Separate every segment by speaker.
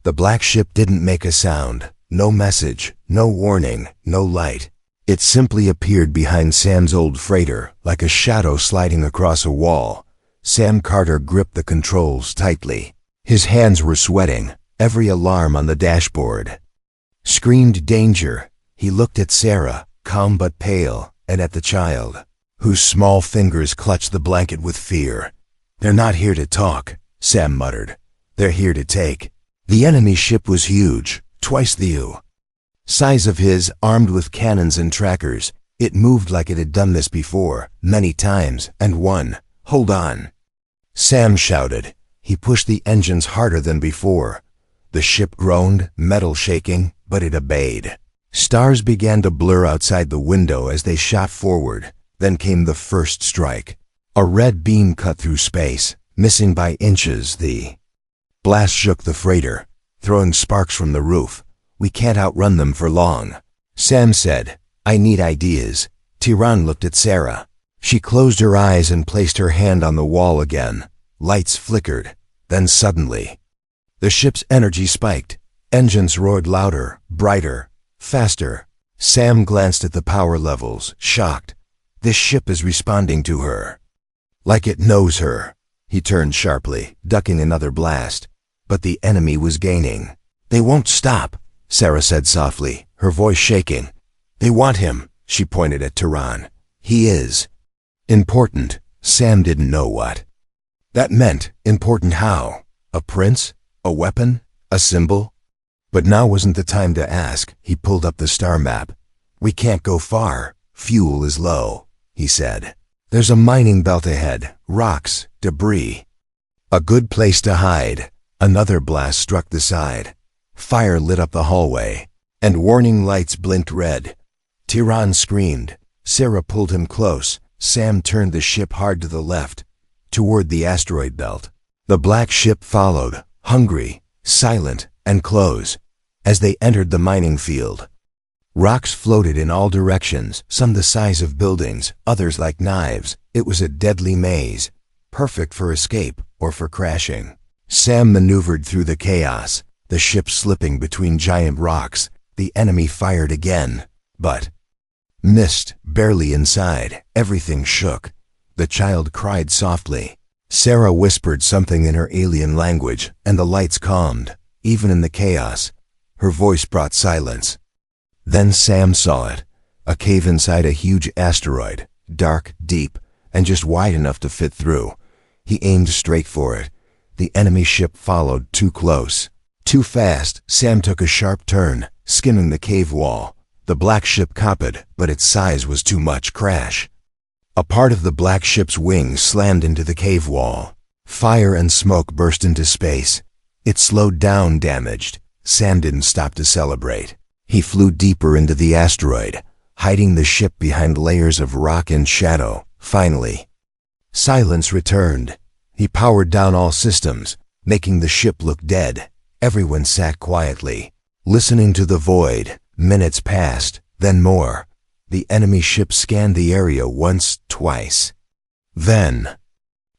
Speaker 1: The black ship didn't make a sound, no message, no warning, no light. It simply appeared behind Sam's old freighter, like a shadow sliding across a wall. Sam Carter gripped the controls tightly. His hands were sweating, every alarm on the dashboard screamed danger. He looked at Sarah, calm but pale, and at the child, whose small fingers clutched the blanket with fear. "They're not here to talk," Sam muttered. "They're here to take." The enemy ship was huge, twice the size of his, armed with cannons and trackers. It moved like it had done this before, many times, and won. "Hold on," Sam shouted. He pushed the engines harder than before. The ship groaned, metal shaking, but it obeyed. Stars began to blur outside the window as they shot forward. Then came the first strike. A red beam cut through space, missing by inches. The blast shook the freighter, throwing sparks from the roof. "We can't outrun them for long," Sam said. "I need ideas." Tiran looked at Sarah. She closed her eyes and placed her hand on the wall again. Lights flickered. Then suddenly, the ship's energy spiked. Engines roared louder, brighter, faster. Sam glanced at the power levels, shocked. This ship is responding to her. Like it knows her. He turned sharply, ducking another blast. But the enemy was gaining. "They won't stop," Sarah said softly, her voice shaking. "They want him," she pointed at Tiran. "He is important." Sam didn't know what that meant. Important how? A prince? A weapon? A symbol? But now wasn't the time to ask. He pulled up the star map. "We can't go far. Fuel is low," he said. "There's a mining belt ahead, rocks, debris. A good place to hide." Another blast struck the side. Fire lit up the hallway, and warning lights blinked red. Tiran screamed. Sarah pulled him close. Sam turned the ship hard to the left, toward the asteroid belt. The black ship followed, hungry, silent, and close. As they entered the mining field, rocks floated in all directions, some the size of buildings, others like knives. It was a deadly maze, perfect for escape or for crashing. Sam maneuvered through the chaos, the ship slipping between giant rocks. The enemy fired again, but missed, barely inside. Everything shook. The child cried softly. Sarah whispered something in her alien language, and the lights calmed. Even in the chaos, her voice brought silence. Then Sam saw it. A cave inside a huge asteroid, dark, deep, and just wide enough to fit through. He aimed straight for it. The enemy ship followed, too close. Too fast. Sam took a sharp turn, skimming the cave wall. The black ship copied, but its size was too much. Crash. A part of the black ship's wings slammed into the cave wall. Fire and smoke burst into space. It slowed down, damaged. Sam didn't stop to celebrate. He flew deeper into the asteroid, hiding the ship behind layers of rock and shadow. Finally, silence returned. He powered down all systems, making the ship look dead. Everyone sat quietly, listening to the void. Minutes passed, then more. The enemy ship scanned the area once, twice. Then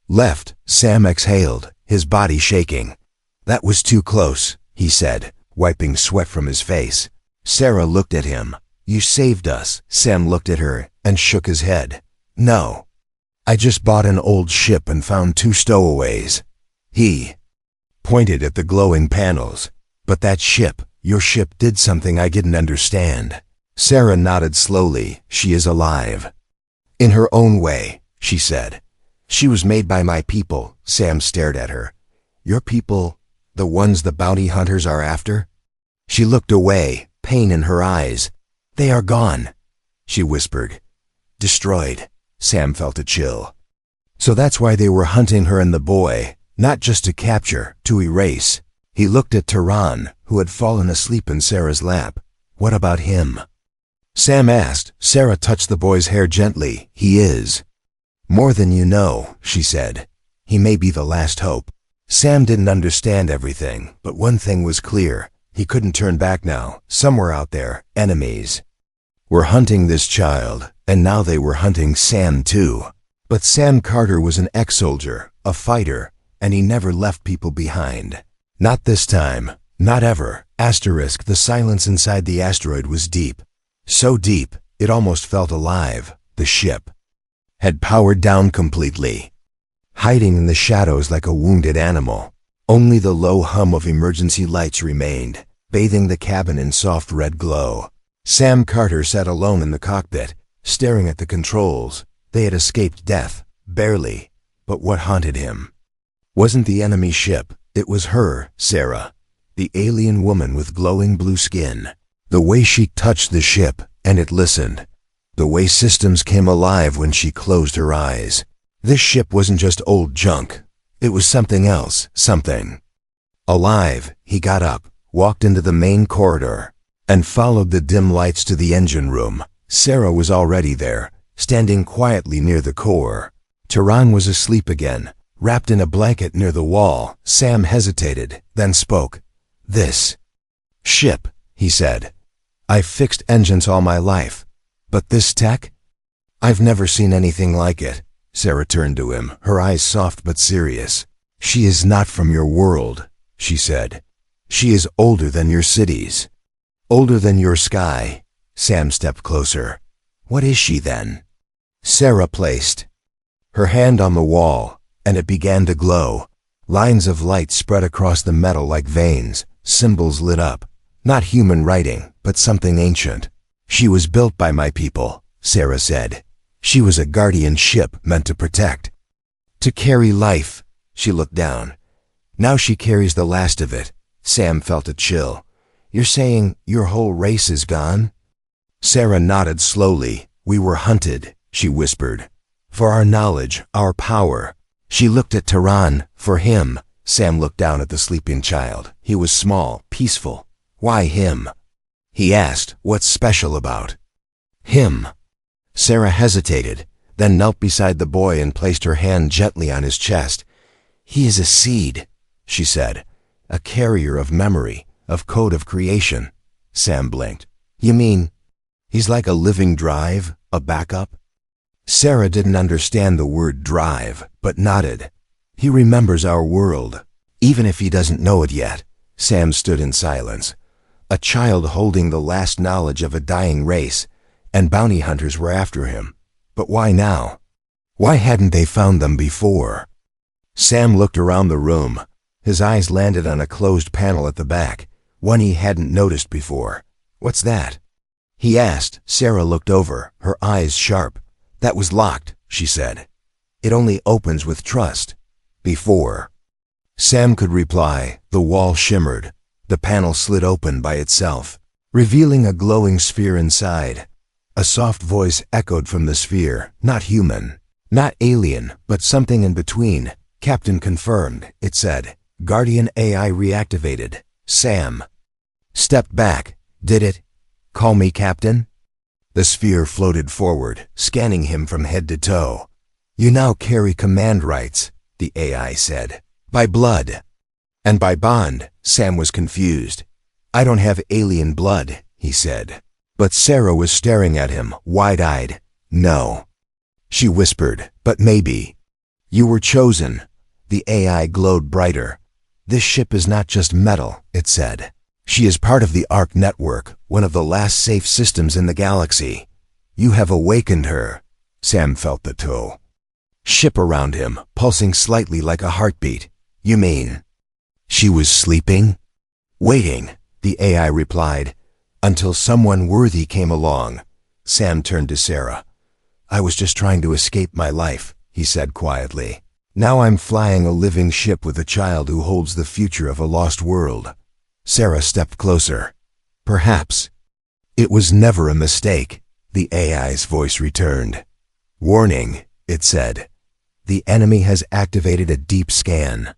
Speaker 1: left. Sam exhaled, his body shaking. "That was too close," he said, wiping sweat from his face. Sarah looked at him. "You saved us." Sam looked at her and shook his head. "No. I just bought an old ship and found 2 stowaways." He pointed at the glowing panels. "But that ship, your ship, did something I didn't understand." Sarah nodded slowly. "She is alive. In her own way," she said. "She was made by my people." Sam stared at her. "Your people, the ones the bounty hunters are after?" She looked away, pain in her eyes. "They are gone," she whispered. "Destroyed." Sam felt a chill. "So that's why they were hunting her and the boy, not just to capture, to erase." He looked at Tiran, who had fallen asleep in Sarah's lap. "What about him?" Sam asked. Sarah touched the boy's hair gently. "He is more than you know," she said. "He may be the last hope." Sam didn't understand everything, but one thing was clear. He couldn't turn back now. Somewhere out there, enemies were hunting this child, and now they were hunting Sam too. But Sam Carter was an ex-soldier, a fighter, and he never left people behind. Not this time. Not ever. Asterisk. The silence inside the asteroid was deep. So deep, it almost felt alive. The ship had powered down completely, hiding in the shadows like a wounded animal. Only the low hum of emergency lights remained, bathing the cabin in soft red glow. Sam Carter sat alone in the cockpit, staring at the controls. They had escaped death, barely, but what haunted him wasn't the enemy ship. It was her, Sarah, the alien woman with glowing blue skin. The way she touched the ship, and it listened. The way systems came alive when she closed her eyes. This ship wasn't just old junk. It was something else, something alive. He got up, walked into the main corridor, and followed the dim lights to the engine room. Sarah was already there, standing quietly near the core. Tehran was asleep again, wrapped in a blanket near the wall. Sam hesitated, then spoke. "This ship," he said. "I've fixed engines all my life. But this tech? I've never seen anything like it." Sarah turned to him, her eyes soft but serious. "She is not from your world," she said. "She is older than your cities. Older than your sky." Sam stepped closer. "What is she then?" Sarah placed her hand on the wall, and it began to glow. Lines of light spread across the metal like veins. Symbols lit up. Not human writing, but something ancient. "She was built by my people," Sarah said. "She was a guardian ship meant to protect, to carry life." She looked down. "Now she carries the last of it." Sam felt a chill. "You're saying your whole race is gone?" Sarah nodded slowly. "We were hunted," she whispered, "for our knowledge, our power." She looked at Tehran. "For him." Sam looked down at the sleeping child. He was small, peaceful. "Why him?" he asked. "What's special about him?" Sarah hesitated, then knelt beside the boy and placed her hand gently on his chest. "He is a seed," she said, "a carrier of memory, of code of creation." Sam blinked. "You mean he's like a living drive, a backup?" Sarah didn't understand the word drive, but nodded. "He remembers our world, even if he doesn't know it yet." Sam stood in silence. A child holding the last knowledge of a dying race, and bounty hunters were after him. But why now? Why hadn't they found them before? Sam looked around the room. His eyes landed on a closed panel at the back, one he hadn't noticed before. "What's that?" he asked. Sarah looked over, her eyes sharp. "That was locked," she said. "It only opens with trust." Before Sam could reply, the wall shimmered. The panel slid open by itself, revealing a glowing sphere inside. A soft voice echoed from the sphere. "Not human, not alien, but something in between. Captain confirmed," it said. "Guardian AI reactivated." Sam stepped back. "Did it? Call me Captain?" The sphere floated forward, scanning him from head to toe. "You now carry command rights," the AI said. "By blood and by bond." Sam was confused. "I don't have alien blood," he said. But Sarah was staring at him, wide-eyed. "No," she whispered, "but maybe. You were chosen." The AI glowed brighter. "This ship is not just metal," it said. "She is part of the ARC network, one of the last safe systems in the galaxy. You have awakened her." Sam felt the toe ship around him, pulsing slightly like a heartbeat. "You mean she was sleeping?" "Waiting," the AI replied, "until someone worthy came along." Sam turned to Sarah. "I was just trying to escape my life," he said quietly. "Now I'm flying a living ship with a child who holds the future of a lost world." Sarah stepped closer. "Perhaps it was never a mistake," the AI's voice returned. "Warning," it said. "The enemy has activated a deep scan.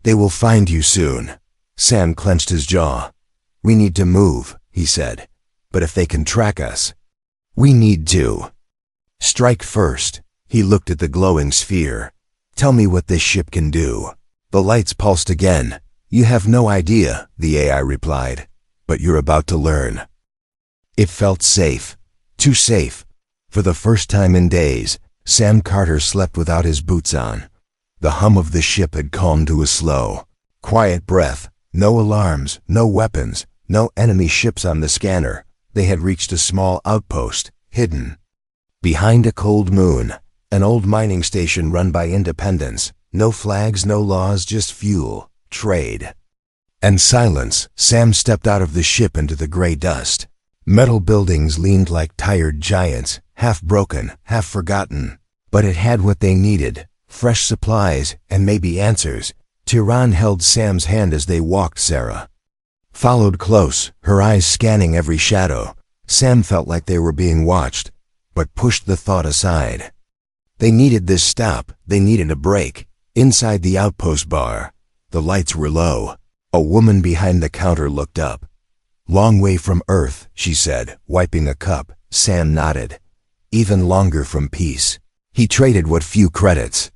Speaker 1: They will find you soon." Sam clenched his jaw. "We need to move," he said. "But if they can track us, we need to strike first." He looked at the glowing sphere. "Tell me what this ship can do." The lights pulsed again. "You have no idea," the AI replied, "but you're about to learn." It felt safe. Too safe. For the first time in days, Sam Carter slept without his boots on. The hum of the ship had calmed to a slow, quiet breath. No alarms, no weapons, no enemy ships on the scanner. They had reached a small outpost, hidden behind a cold moon, an old mining station run by independents. No flags, no laws, just fuel, trade, and silence. Sam stepped out of the ship into the gray dust. Metal buildings leaned like tired giants, half broken, half forgotten. But it had what they needed, fresh supplies and maybe answers. Tiran held Sam's hand as they walked. Sarah followed close, her eyes scanning every shadow. Sam felt like they were being watched, but pushed the thought aside. They needed this stop, they needed a break. Inside the outpost bar, the lights were low. A woman behind the counter looked up. "Long way from Earth," she said, wiping a cup. Sam nodded. "Even longer from peace." He traded what few credits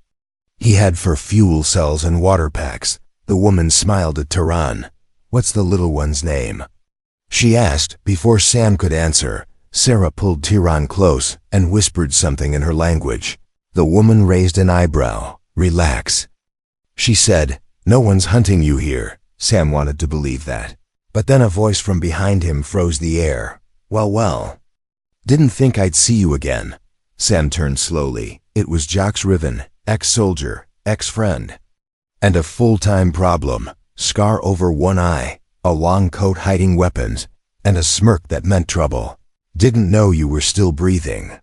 Speaker 1: he had for fuel cells and water packs. The woman smiled at Tiran. "What's the little one's name?" she asked. Before Sam could answer, Sarah pulled Tiran close and whispered something in her language. The woman raised an eyebrow. "Relax," she said. "No one's hunting you here." Sam wanted to believe that. But then a voice from behind him froze the air. Well. Didn't think I'd see you again." Sam turned slowly. It was Jacques Riven, ex-soldier, ex-friend, and a full-time problem. Scar over one eye, a long coat hiding weapons, and a smirk that meant trouble. "Didn't know you were still breathing."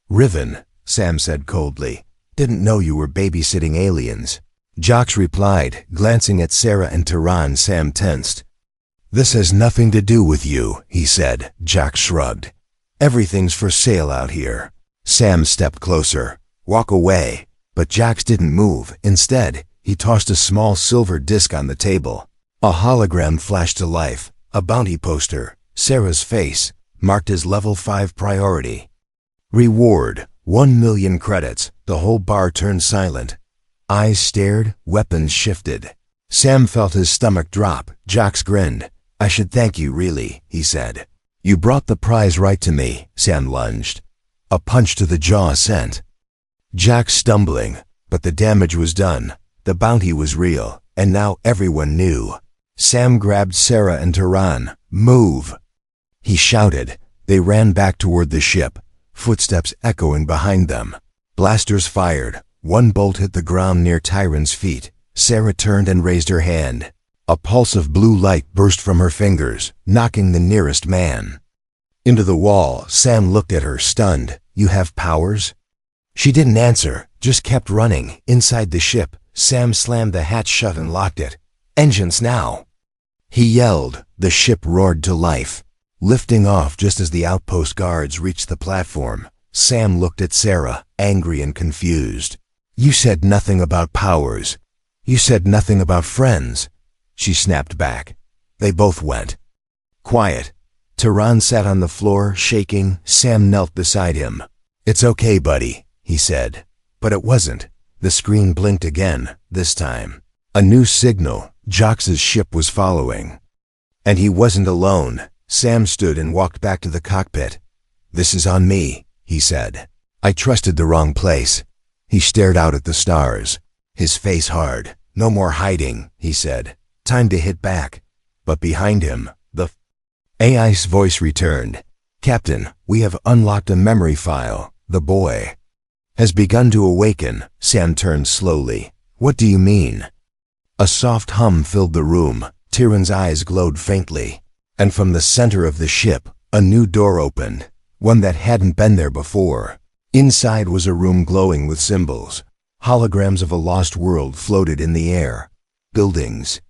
Speaker 1: "Riven," Sam said coldly. "Didn't know you were babysitting aliens." Jacques replied, glancing at Sarah and Tiran. Sam tensed. "This has nothing to do with you," he said. Jacques shrugged. "Everything's for sale out here." Sam stepped closer. "Walk away." But Jacques didn't move. Instead, he tossed a small silver disc on the table. A hologram flashed to life. A bounty poster. Sarah's face, marked as level 5 priority. Reward, 1 million credits. The whole bar turned silent. Eyes stared, weapons shifted. Sam felt his stomach drop. Jacques grinned. "I should thank you, really," he said. "You brought the prize right to me." Sam lunged. A punch to the jaw sent Jacques stumbling, but the damage was done. The bounty was real, and now everyone knew. Sam grabbed Sarah and Tiran. "Move!" he shouted. They ran back toward the ship, footsteps echoing behind them. Blasters fired. One bolt hit the ground near Tiran's feet. Sarah turned and raised her hand. A pulse of blue light burst from her fingers, knocking the nearest man into the wall. Sam looked at her, stunned. "You have powers?" She didn't answer, just kept running. Inside the ship, Sam slammed the hatch shut and locked it. "Engines now!" he yelled. The ship roared to life, lifting off just as the outpost guards reached the platform. Sam looked at Sarah, angry and confused. "You said nothing about powers. You said nothing about friends." She snapped back. They both went quiet. Tiran sat on the floor, shaking. Sam knelt beside him. "It's okay, buddy," he said. But it wasn't. The screen blinked again, this time. A new signal. Jacques' ship was following. And he wasn't alone. Sam stood and walked back to the cockpit. "This is on me," he said. "I trusted the wrong place." He stared out at the stars, his face hard. "No more hiding," he said. "Time to hit back." But behind him, the AI's voice returned. "Captain, we have unlocked a memory file. The boy has begun to awaken." Sam turned slowly. "What do you mean?" A soft hum filled the room. Tiran's eyes glowed faintly. And from the center of the ship, a new door opened, one that hadn't been there before. Inside was a room glowing with symbols. Holograms of a lost world floated in the air. Buildings,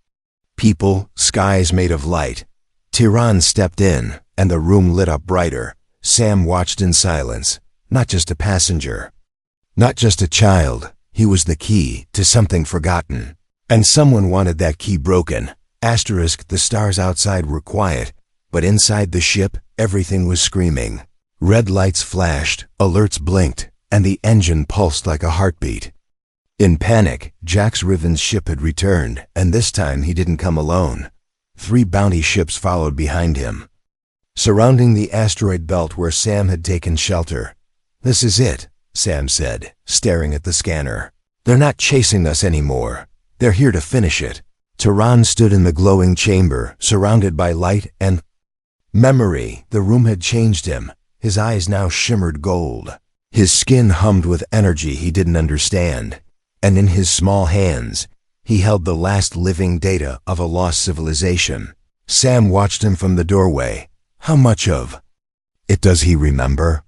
Speaker 1: people, skies made of light. Tiran stepped in, and the room lit up brighter. Sam watched in silence. Not just a passenger, not just a child. He was the key to something forgotten. And someone wanted that key broken. Asterisk, the stars outside were quiet, but inside the ship, everything was screaming. Red lights flashed, alerts blinked, and the engine pulsed like a heartbeat. In panic, Jacques Riven's ship had returned, and this time he didn't come alone. 3 bounty ships followed behind him, surrounding the asteroid belt where Sam had taken shelter. "This is it," Sam said, staring at the scanner. "They're not chasing us anymore. They're here to finish it." Tehran stood in the glowing chamber, surrounded by light and memory. The room had changed him. His eyes now shimmered gold. His skin hummed with energy he didn't understand. And in his small hands, he held the last living data of a lost civilization. Sam watched him from the doorway. How much of it does he remember?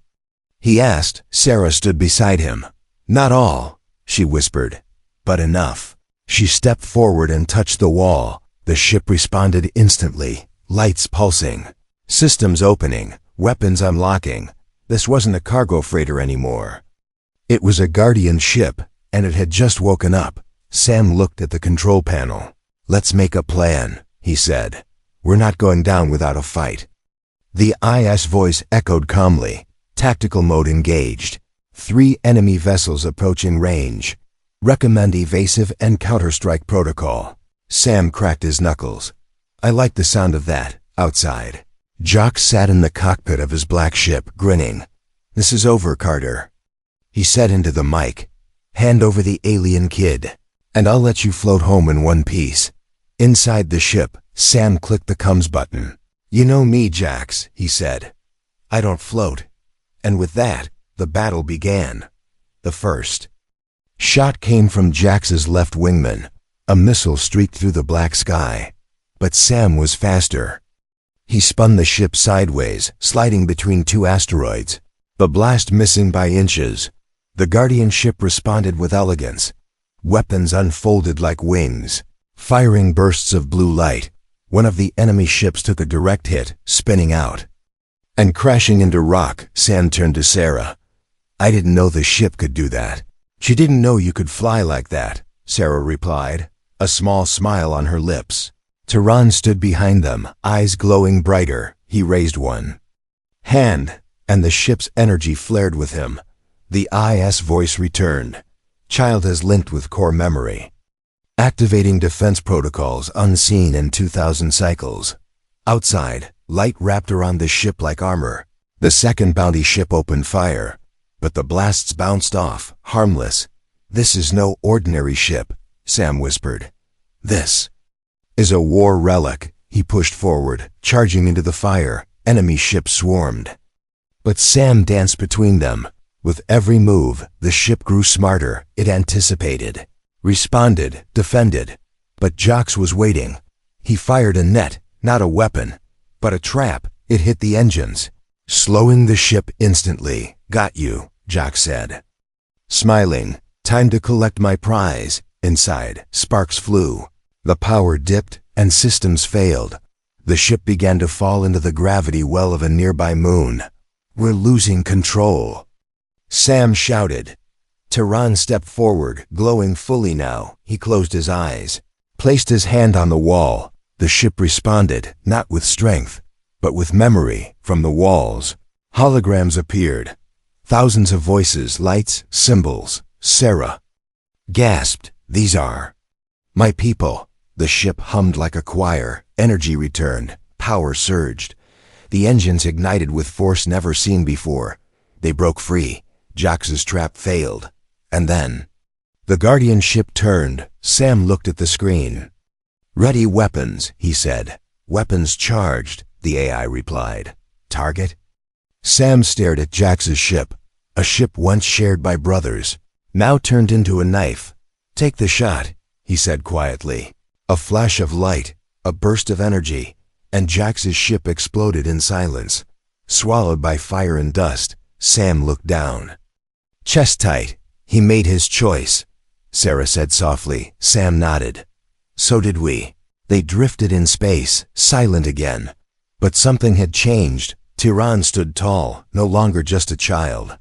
Speaker 1: He asked. Sarah stood beside him. Not all, she whispered, but enough. She stepped forward and touched the wall. The ship responded instantly, lights pulsing, systems opening, weapons unlocking. This wasn't a cargo freighter anymore. It was a Guardian ship, and it had just woken up. Sam looked at the control panel. Let's make a plan, he said. We're not going down without a fight. The IS voice echoed calmly. Tactical mode engaged. 3 enemy vessels approaching range. Recommend evasive and counterstrike protocol. Sam cracked his knuckles. I like the sound of that, outside. Jock sat in the cockpit of his black ship, grinning. This is over, Carter. He said into the mic. Hand over the alien kid, and I'll let you float home in one piece. Inside the ship, Sam clicked the comms button. You know me, Jax, he said. I don't float. And with that, the battle began. The first shot came from Jax's left wingman. A missile streaked through the black sky. But Sam was faster. He spun the ship sideways, sliding between 2 asteroids, the blast missing by inches. The Guardian ship responded with elegance. Weapons unfolded like wings, firing bursts of blue light. One of the enemy ships took a direct hit, spinning out and crashing into rock. Sam turned to Sarah. I didn't know the ship could do that. She didn't know you could fly like that, Sarah replied, a small smile on her lips. Tehran stood behind them, eyes glowing brighter. He raised one hand, and the ship's energy flared with him. The IS voice returned. Child has linked with core memory. Activating defense protocols unseen in 2,000 cycles. Outside, light wrapped around the ship like armor. The second bounty ship opened fire, but the blasts bounced off, harmless. This is no ordinary ship, Sam whispered. This is a war relic. He pushed forward, charging into the fire. Enemy ships swarmed. But Sam danced between them. With every move, the ship grew smarter. It anticipated, responded, defended. But Jox was waiting. He fired a net, not a weapon, but a trap. It hit the engines, slowing the ship instantly. Got you, Jox said. Smiling, time to collect my prize. Inside, sparks flew. The power dipped, and systems failed. The ship began to fall into the gravity well of a nearby moon. We're losing control, Sam shouted. Tehran stepped forward, glowing fully now. He closed his eyes, placed his hand on the wall. The ship responded, not with strength, but with memory. From the walls, holograms appeared. Thousands of voices, lights, symbols. Sarah gasped, these are my people. The ship hummed like a choir. Energy returned. Power surged. The engines ignited with force never seen before. They broke free. Jox's trap failed. And then the Guardian ship turned. Sam looked at the screen. Ready weapons, he said. Weapons charged, the AI replied. Target? Sam stared at Jax's ship. A ship once shared by brothers, now turned into a knife. Take the shot, he said quietly. A flash of light, a burst of energy, and Jax's ship exploded in silence. Swallowed by fire and dust, Sam looked down. Chest tight. He made his choice, Sarah said softly. Sam nodded. So did we. They drifted in space, silent again. But something had changed. Tehran stood tall, no longer just a child.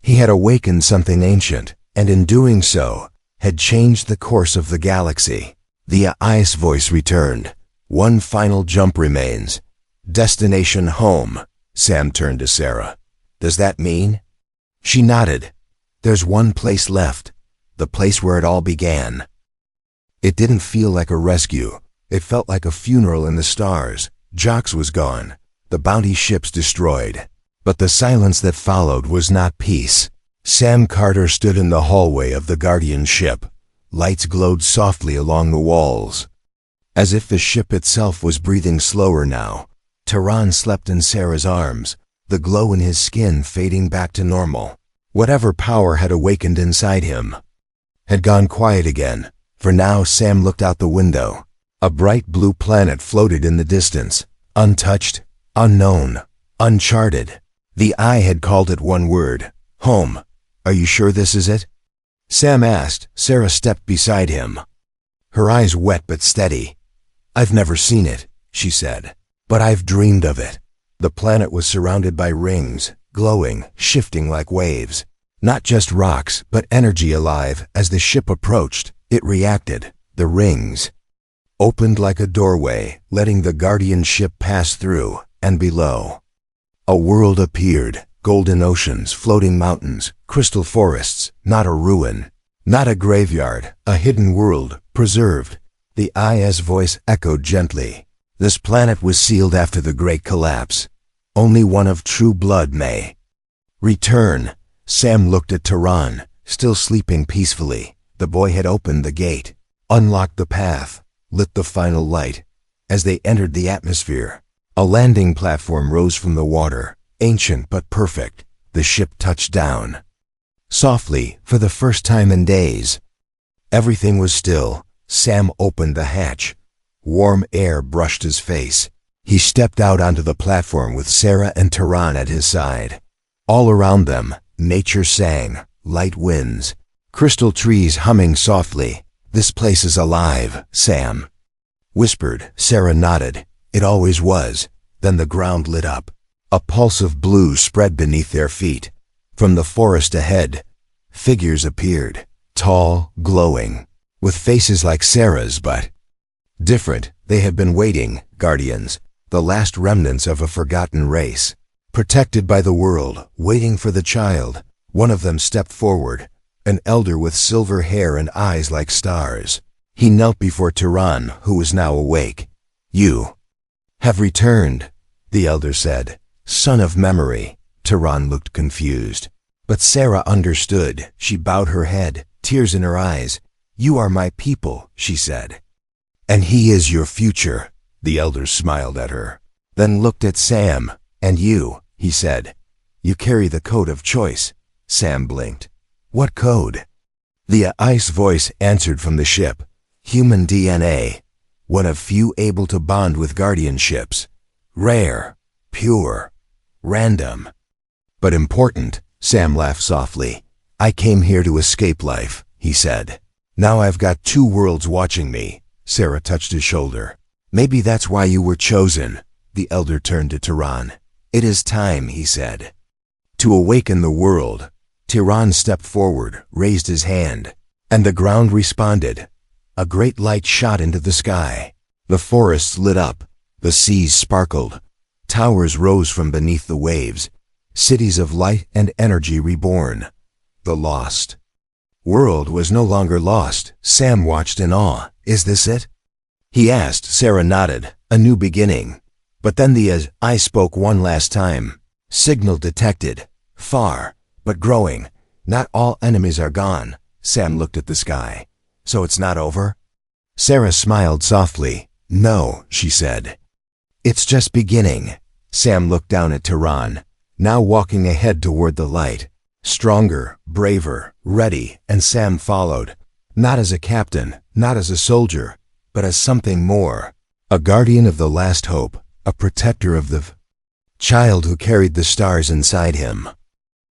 Speaker 1: He had awakened something ancient, and in doing so, had changed the course of the galaxy. The ice voice returned. One final jump remains. Destination home. Sam turned to Sarah. Does that mean? She nodded. There's one place left. The place where it all began. It didn't feel like a rescue. It felt like a funeral in the stars. Jox was gone. The bounty ships destroyed. But the silence that followed was not peace. Sam Carter stood in the hallway of the Guardian ship. Lights glowed softly along the walls. As if the ship itself was breathing slower now. Tehran slept in Sarah's arms, the glow in his skin fading back to normal. Whatever power had awakened inside him had gone quiet again, for now Sam looked out the window. A bright blue planet floated in the distance, untouched, unknown, uncharted. The eye had called it one word: home. Are you sure this is it? Sam asked. Sarah stepped beside him, her eyes wet but steady. I've never seen it, she said, but I've dreamed of it. The planet was surrounded by rings, glowing, shifting like waves. Not just rocks, but energy alive. As the ship approached, it reacted. The rings opened like a doorway, letting the guardian ship pass through, and below, a world appeared. Golden oceans, floating mountains, crystal forests, not a ruin, not a graveyard, a hidden world, preserved. The IS voice echoed gently. This planet was sealed after the Great Collapse. Only one of true blood may return. Sam looked at Tehran, still sleeping peacefully. The boy had opened the gate, unlocked the path, lit the final light. As they entered the atmosphere, a landing platform rose from the water, ancient but perfect. The ship touched down softly for the first time in days. Everything was still. Sam opened the hatch. Warm air brushed his face. He stepped out onto the platform with Sarah and Tehran at his side. All around them, nature sang, light winds, crystal trees humming softly. This place is alive, Sam whispered. Sarah nodded. It always was. Then the ground lit up. A pulse of blue spread beneath their feet. From the forest ahead, figures appeared, tall, glowing, with faces like Sarah's but different. They had been waiting, guardians, the last remnants of a forgotten race, protected by the world, waiting for the child. One of them stepped forward, an elder with silver hair and eyes like stars. He knelt before Tehran, who was now awake. You have returned, the elder said. Son of memory. Tehran looked confused. But Sarah understood. She bowed her head, tears in her eyes. You are my people, she said. And he is your future. The elder smiled at her, then looked at Sam. And you, he said. You carry the code of choice. Sam blinked. What code? The ice voice answered from the ship. Human DNA. One of few able to bond with guardianships. Rare, pure, random, but important. Sam laughed softly. I came here to escape life, he said. Now I've got two worlds watching me. Sarah touched his shoulder. Maybe that's why you were chosen. The elder turned to Tehran. It is time, he said, to awaken the world. Tehran stepped forward, raised his hand, and the ground responded. A great light shot into the sky. The forests lit up. The seas sparkled. Towers rose from beneath the waves. Cities of light and energy reborn. The lost world was no longer lost. Sam watched in awe. Is this it? He asked. Sarah nodded. A new beginning. But then the eye spoke one last time. Signal detected. Far, but growing. Not all enemies are gone. Sam looked at the sky. So it's not over? Sarah smiled softly. No, she said. It's just beginning. Sam looked down at Tehran, now walking ahead toward the light. Stronger, braver, ready, and Sam followed. Not as a captain, not as a soldier, but as something more. A guardian of the last hope, a protector of the child who carried the stars inside him.